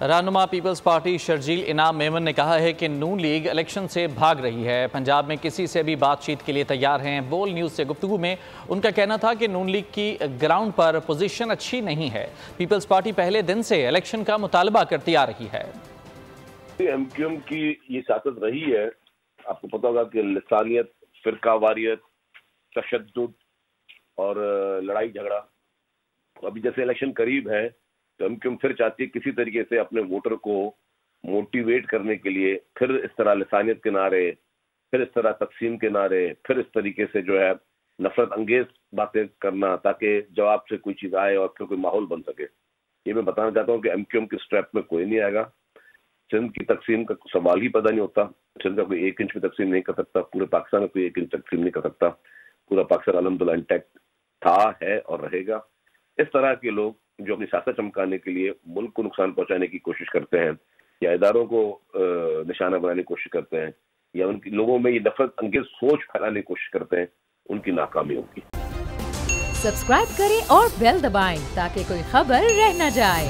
رہنما Peoples party Sharjeel انعام میمن نے کہا ہے کہ نون لیگ الیکشن سے بھاگ رہی ہے، پنجاب میں کسی سے بھی بات چیت کے لیے تیار ہیں۔ بول نیوز سے گفتگو میں ان کا کہنا تھا کہ نون لیگ کی گراؤنڈ پر پوزیشن اچھی نہیں ہے۔ پیپلز پارٹی پہلے دن سے الیکشن کا مطالبہ کرتی آ رہی ہے۔ ایم کیو ایم کی یہ سیاست رہی ہے، آپ کو پتا ہوگا کہ لسانیت، فرقہ واریت، تشدد اور لڑائی جھگڑا۔ ابھی جیسے الیکشن قریب ہے تو ایم کیو ایم پھر چاہتی ہے کسی طریقے سے اپنے ووٹر کو موٹیویٹ کرنے کے لیے پھر اس طرح لسانیت کے نعرے، پھر اس طرح تقسیم کے نعرے، پھر اس طریقے سے جو ہے نفرت انگیز باتیں کرنا تاکہ جواب سے کوئی چیز آئے اور پھر کوئی ماحول بن سکے۔ یہ میں بتانا چاہتا ہوں کہ ایم کیو ایم کی اسٹریپ میں کوئی نہیں آئے گا۔ سندھ کی تقسیم کا سوال ہی پیدا نہیں ہوتا۔ سندھ کا کوئی 1 انچ بھی تقسیم نہیں کر سکتا، پورے پاکستان میں کوئی 1 انچ تقسیم نہیں کر سکتا۔ پورا پاکستان الحمدللہ انٹیکٹ تھا، ہے اور رہے گا۔ اس طرح کے لوگ جو اپنی سیاست چمکانے کے لیے ملک کو نقصان پہنچانے کی کوشش کرتے ہیں یا اداروں کو نشانہ بنانے کی کوشش کرتے ہیں یا ان کی لوگوں میں یہ نفرت انگیز سوچ پھیلانے کی کوشش کرتے ہیں، ان کی ناکامی ہوگی۔ سبسکرائب کریں اور بیل دبائیں تاکہ کوئی خبر رہ نہ جائے۔